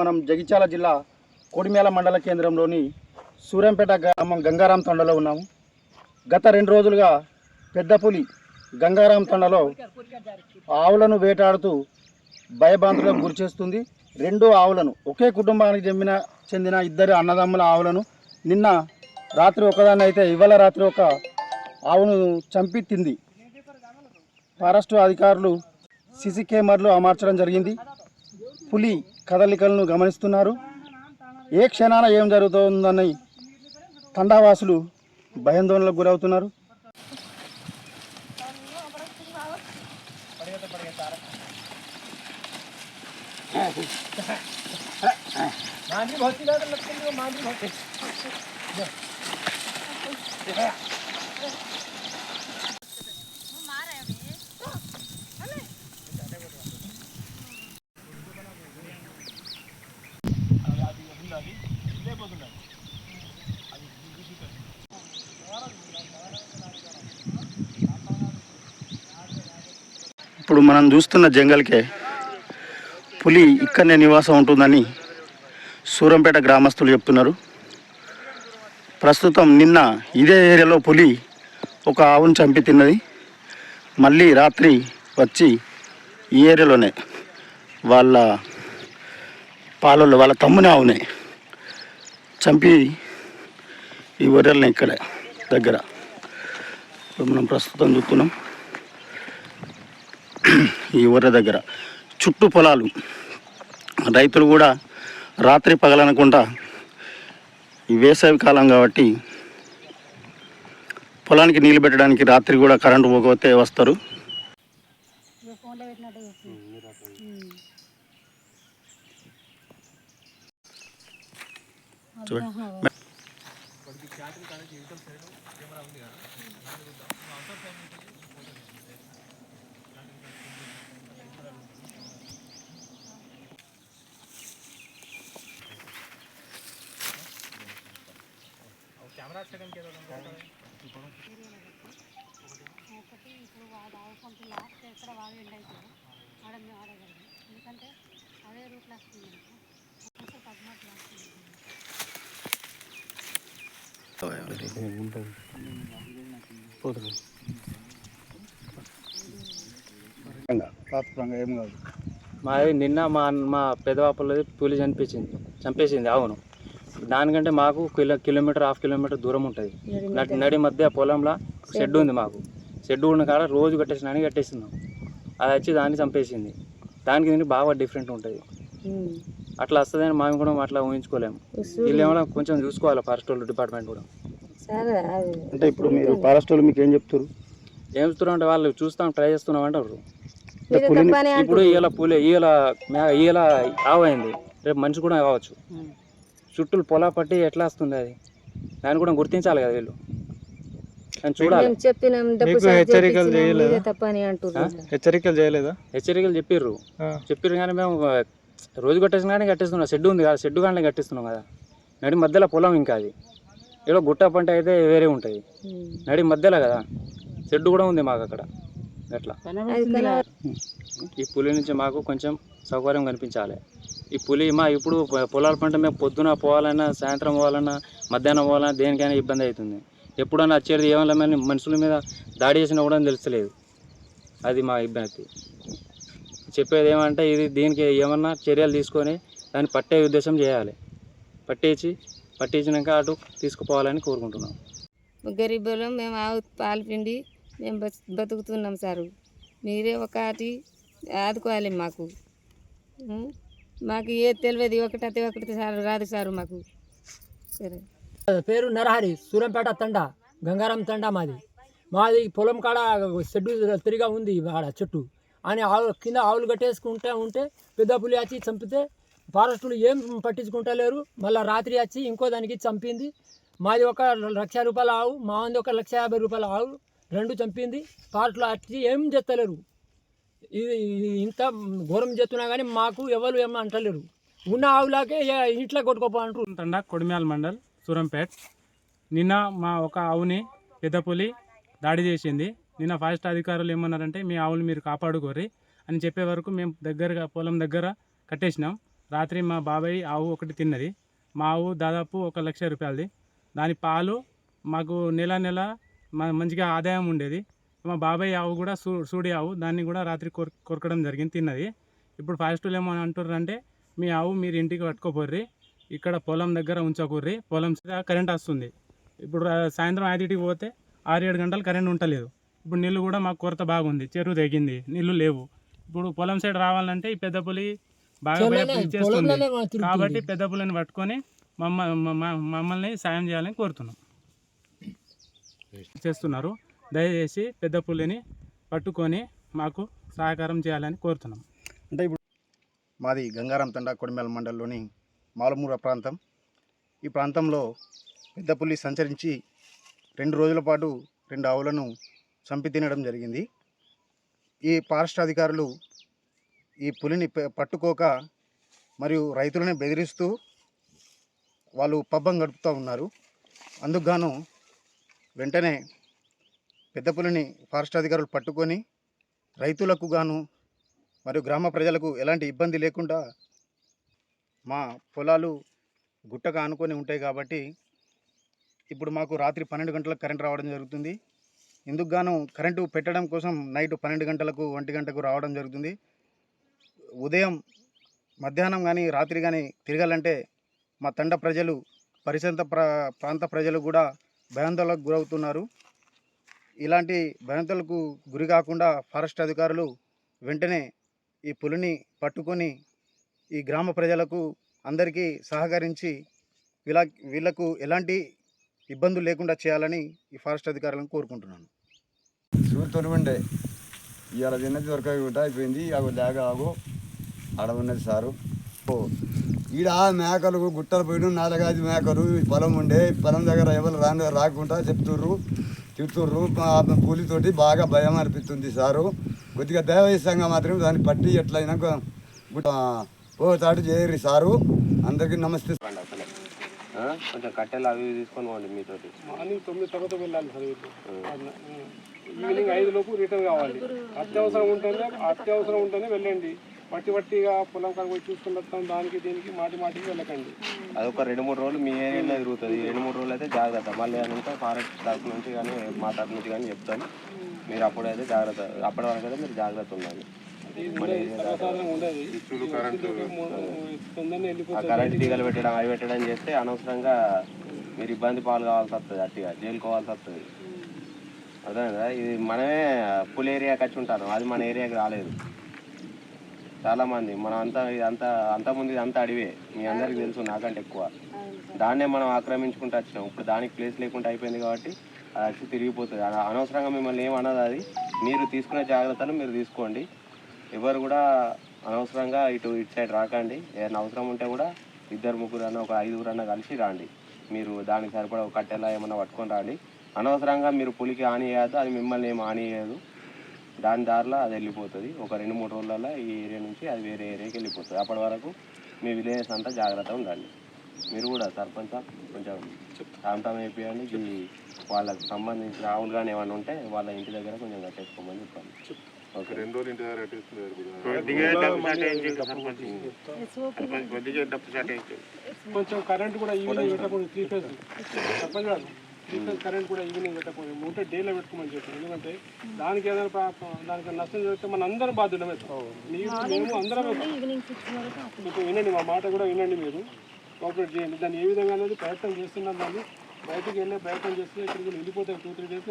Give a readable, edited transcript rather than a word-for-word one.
మనం జగిత్యాల జిల్లా కొడిమేల మండల కేంద్రంలోని సూర్యంపేట గ్రామం గంగారాం తండలో ఉన్నాము. గత 2 రోజులుగా పెద్ద పులి గంగారాం తండలో ఆవులను వేటాడుతూ భయభ్రాంతులకు గురిచేస్తుంది. 2 ఆవులను ఒకే కుటుంబానికి చెందిన 2 అన్నదమ్ముల ఆవులను నిన్న రాత్రి ఒకదాన్ని అయితే ఇవాళ రాత్రి ఒక ఆవును చంపి తింది. ఫారెస్ట్ అధికారులు సీసీ కెమెరాలు అమర్చడం జరిగింది. పులి కదలికలను గమనిస్తున్నారు. ఏ క్షణాన ఏం జరుగుతుందని తండావాసులు భయాందోళనలకు గురవుతున్నారు. ఇప్పుడు మనం చూస్తున్న జంగల్కే పులి ఇక్కడనే నివాసం ఉంటుందని సూరంపేట గ్రామస్తులు చెప్తున్నారు. ప్రస్తుతం నిన్న ఇదే ఏరియాలో పులి ఒక ఆవును చంపి తిన్నది. మళ్ళీ రాత్రి వచ్చి ఈ ఏరియాలోనే వాళ్ళ పాలలో వాళ్ళ తమ్ముని ఆవునే చంపి ఈ ఒర్రెల్ని ఇక్కడ దగ్గర మనం ప్రస్తుతం చూస్తున్నాం. ఈ ఊర దగ్గర చుట్టూ పొలాలు, రైతులు కూడా రాత్రి పగలనకుండా ఈ వేసవి కాలం కాబట్టి పొలానికి నీళ్ళు పెట్టడానికి రాత్రి కూడా కరెంటు పోకపోతే వస్తారు. మాది నిన్న మా పెదవాపల్లది పులి చంపేసింది అవును. దానికంటే మాకు కిలోమీటర్ ½ కిలోమీటర్ దూరం ఉంటుంది. నడి మధ్య పొలంలో షెడ్ ఉంది. మాకు షెడ్ ఉన్న కాడ రోజు కట్టేస్తున్నాం. అది వచ్చి దాన్ని చంపేసింది. దానికి దీనికి బాగా డిఫరెంట్ ఉంటుంది. అట్లా వస్తుందని మేము కూడా అట్లా ఊహించుకోలేము. వీళ్ళు ఏమైనా కొంచెం చూసుకోవాలి ఫారెస్ట్ డిపార్ట్మెంట్ కూడా. అంటే ఇప్పుడు మీరు ఫారెస్ట్ వాళ్ళు మీకు ఏం చెప్తారు అంటే వాళ్ళు చూస్తాం ట్రై చేస్తున్నాం అంటారు. ఇప్పుడు ఇవాళ ఆవు అయింది, రేపు మనిషి కూడా కావచ్చు. చుట్టూ పొలా పట్టి ఎట్లా వస్తుంది అది, దాన్ని కూడా గుర్తించాలి కదా వీళ్ళు. చూడాలి. హెచ్చరికలు చెప్పిర్రు కానీ మేము రోజు కట్టేస్తున్నాం. షెడ్ ఉంది కదా, షెడ్ కానీ కట్టిస్తున్నాం కదా. నడి మధ్యలో పొలం, ఇంకా అది ఏదో గుట్ట పంట అయితే వేరే ఉంటుంది. నడి మధ్యలో కదా షెడ్ కూడా ఉంది మాకు అక్కడ. అట్లా ఈ పులి నుంచి మాకు కొంచెం సౌకర్యం కనిపించాలి. ఈ పులి ఇప్పుడు పొలాల పంట మేము పొద్దున పోవాలన్నా, సాయంత్రం పోవాలన్నా, మధ్యాహ్నం పోవాలన్నా దేనికైనా ఇబ్బంది అవుతుంది. ఎప్పుడన్నా వచ్చేది ఏమైనా మనుషుల మీద దాడి చేసినా కూడా తెలుస్తలేదు. అది మా ఇబ్బంది. చెప్పేది ఏమంటే దీనికి ఏమన్నా చర్యలు తీసుకొని దాన్ని పట్టే ఉద్దేశం చేయాలి. పట్టించినాక అటు తీసుకుపోవాలని కోరుకుంటున్నాం. గరీబులం మేము ఆవు పాలు పిండి మేము బతుకుతున్నాం సారు. మీరే ఒకటి ఆదుకోవాలి మాకు. ఏది తెలియదు, ఒకటి సార్ రాదు సారు మాకు. సరే. పేరు నరహరి, సూరంపేట తండ, గంగారాం తండ మాది పొలం కాడ షెడ్డు తిరిగా ఉంది ఆడ చుట్టూ అని కింద ఆవులు కట్టేసుకుంటే పెద్ద పులి వచ్చి చంపితే ఫారెస్టులు ఏం పట్టించుకుంటలేరు. మళ్ళీ రాత్రి వచ్చి ఇంకో దానికి చంపింది. మాది 1,00,000 రూపాయల ఆవు, మాది 1,50,000 రూపాయల ఆవు, 2 చంపింది. ఫారెస్టులు వచ్చి ఏం చేస్తలేరు. ఇది ఇంత ఘోరం చేస్తున్నా కానీ మాకు ఎవరు ఏమో అంటలేరు. ఉన్న ఆవులాకే ఇంట్లో కొట్టుకోపో అంటారు. తండా కొడిమేల మండల్ సూరంపేట. నిన్న మా ఒక ఆవుని పెద్ద పులి దాడి చేసింది. నిన్న ఫారెస్ట్ అధికారులు ఏమన్నారంటే మీ ఆవులు మీరు కాపాడుకోరి అని చెప్పే వరకు మేము పొలం దగ్గర కట్టేసినాం. రాత్రి మా బాబాయ్ ఆవు ఒకటి తిన్నది. మా ఆవు దాదాపు 1,00,000 రూపాయలది. దాని పాలు మాకు నెల నెల మంచిగా ఆదాయం ఉండేది. మా బాబాయ్ ఆవు కూడా సూడి ఆవు, దాన్ని కూడా రాత్రి కొరకడం జరిగింది, తిన్నది. ఇప్పుడు ఫారెస్టులు ఏమని అంటుర్రు అంటే, మీ ఆవు మీరు ఇంటికి పట్టుకోపోర్రి, ఇక్కడ పొలం దగ్గర ఉంచకూర్రి, పొలం కరెంట్ వస్తుంది. ఇప్పుడు సాయంత్రం 5కి పోతే 6-7 గంటలు కరెంట్ ఉండలేదు. ఇప్పుడు నీళ్ళు కూడా మాకు కొరత బాగుంది, చెరువు తెగింది, నీళ్ళు లేవు. ఇప్పుడు పొలం సైడ్ రావాలంటే ఈ పెద్ద పులి బాగా చేస్తుంది. కాబట్టి పెద్ద పులిని పట్టుకొని మమ్మల్ని సాయం చేయాలని కోరుతున్నాం. చేస్తున్నారు, దయచేసి పెద్ద పులిని పట్టుకొని మాకు సహకారం చేయాలని కోరుతున్నాం. అంటే ఇప్పుడు మాది గంగారాం తండా కొడిమేల మండలంలోని మాలమూర ప్రాంతం. ఈ ప్రాంతంలో పెద్ద పులి సంచరించి 2 రోజుల పాటు 2 ఆవులను చంపి తినడం జరిగింది. ఈ ఫారెస్ట్ అధికారులు ఈ పులిని పట్టుకోక మరియు రైతులని బెదిరిస్తూ వాళ్ళు పబ్బం గడుపుతూ ఉన్నారు. అందుకు గాను వెంటనే పెద్ద పులిని ఫారెస్ట్ అధికారులు పట్టుకొని రైతులకు గాను మరియు గ్రామ ప్రజలకు ఎలాంటి ఇబ్బంది లేకుండా, మా పొలాలు గుట్టగా ఆనుకొని ఉంటాయి కాబట్టి ఇప్పుడు మాకు రాత్రి 12 గంటలకు కరెంట్ రావడం జరుగుతుంది. ఇందుకు గాను కరెంటు పెట్టడం కోసం నైట్ 12 గంటలకు 1 గంటకు రావడం జరుగుతుంది. ఉదయం మధ్యాహ్నం కానీ రాత్రి కానీ తిరగాలంటే మా తండ ప్రజలు, పరిసర ప్రాంత ప్రజలు కూడా భయాందోళనకు గురవుతున్నారు. ఇలాంటి భయాందోళనకు గురి కాకుండా ఫారెస్ట్ అధికారులు వెంటనే ఈ పులిని పట్టుకొని ఈ గ్రామ ప్రజలకు అందరికీ సహకరించి వీళ్ళకు ఎలాంటి ఇబ్బందులు లేకుండా చేయాలని ఈ ఫారెస్ట్ అధికారులను కోరుకుంటున్నాను. చూరుతో ఉండే ఇవాళ తిన్నది దొరకకుండా అయిపోయింది. అవి లేక ఆగు ఆడ ఉన్నది సారు. ఈడ మేకలు గుట్టలు పోయిన 4-5 మేకలు పొలం ఉండే, పొలం దగ్గర ఎవరు రాకుండా చెప్తుర్రు, తిడుతుర్రు. కూలితోటి బాగా భయం అనిపిస్తుంది సారు. కొద్దిగా దైవయిష్టంగా మాత్రం దాన్ని పట్టి ఎట్లయినా పోతాడు చేయరు సారు. అందరికీ నమస్తే. కొంచెం కట్టెలు అవి తీసుకొని పోండి మీతోటి. మార్నింగ్ 9 తర్వాత వెళ్ళాలి సార్. ఈవినింగ్ 5 లోపు రిటర్న్ కావాలి. అత్యవసరం ఉంటేనే వెళ్ళండి. వట్టిగా పొలం కాడ పోయి చూసుకుని వస్తాం, దానికి దీనికి మాటికి వెళ్ళకండి. అది ఒక 2-3 రోజులు మీ ఏరియాలో తిరుగుతుంది. 2-3 రోజులు అయితే జాగ్రత్త. మళ్ళీ ఏమంటే ఫారెస్ట్ తరఫు నుంచి కానీ మా తరఫు నుంచి కానీ చెప్తాను. మీరు అప్పుడైతే జాగ్రత్త, అప్పటి వరకు అయితే మీరు జాగ్రత్త ఉండాలి. కరెంట్ తీగలు పెట్టడం అవి పెట్టడం చేస్తే అనవసరంగా మీరు ఇబ్బంది పాలు కావాల్సి వస్తుంది, అట్టిగా జైలుకోవాల్సి వస్తుంది. అదే కదా, ఇది మనమే పుల్ ఏరియాకి వచ్చి ఉంటాను, అది మన ఏరియాకి రాలేదు. చాలామంది మనం అంతకుముందు ఇదంతా అడివే, మీ అందరికీ తెలుసు నాకంటే ఎక్కువ. దాన్నే మనం ఆక్రమించుకుంటూ వచ్చినాం. ఇప్పుడు దానికి ప్లేస్ లేకుండా అయిపోయింది కాబట్టి అది వచ్చి తిరిగిపోతుంది. అనవసరంగా మిమ్మల్ని ఏమన్నది, అది మీరు తీసుకునే జాగ్రత్తలు మీరు తీసుకోండి. ఎవరు కూడా అనవసరంగా ఇటు సైడ్ రాకండి. ఏదైనా అవసరం ఉంటే కూడా 2-3 అన్న, ఒక 5 అన్న కలిసి రాండి. మీరు దానికి సరిపడా ఒక కట్టెలా ఏమన్నా పట్టుకొని రాండి. అనవసరంగా మీరు పులికి హాని చేయద్దు, అది మిమ్మల్ని ఏం హాని చేయదు. దాని దారిలో అది వెళ్ళిపోతుంది. ఒక 2-3 రోజులలో ఈ ఏరియా నుంచి అది వేరే ఏరియాకి వెళ్ళిపోతుంది. అప్పటి వరకు మీ విలేజెస్ అంతా జాగ్రత్తగా ఉండండి. మీరు కూడా సర్పంచ్ కొంచెం శాంతం అయిపోయండి. వాళ్ళకి సంబంధించిన ఆవులు కానీ ఏమైనా ఉంటే వాళ్ళ ఇంటి దగ్గర కొంచెం కట్టేసుకోమని చెప్పాలి. ఓకే, 2 రోజులు ఇంటి దగ్గర కొంచెం కరెంట్ కూడా ఈవినింగ్ పెట్టకూడదు. 3 ఫేజ్ సర్పంచ్ గారు, 3 ఫేజ్ కరెంట్ కూడా ఈవినింగ్ పెట్టకూడదు. ఉంటే డేలో పెట్టుకోమని చెప్పారు. ఎందుకంటే దానికి ఏదైనా దానికి నష్టం జరిగితే మన అందరం బాధ్యులమే. మేము అందరం కొంచెం వినండి, మా మాట కూడా వినండి. మీరు కోఆపరేట్ చేయండి. దాన్ని ఏ విధంగా అనేది ప్రయత్నం చేస్తున్నాం. దాన్ని బయటకు వెళ్ళే ప్రయత్నం చేస్తే ఇక్కడికి వెళ్ళిపోతాయి 2-3 డేస్.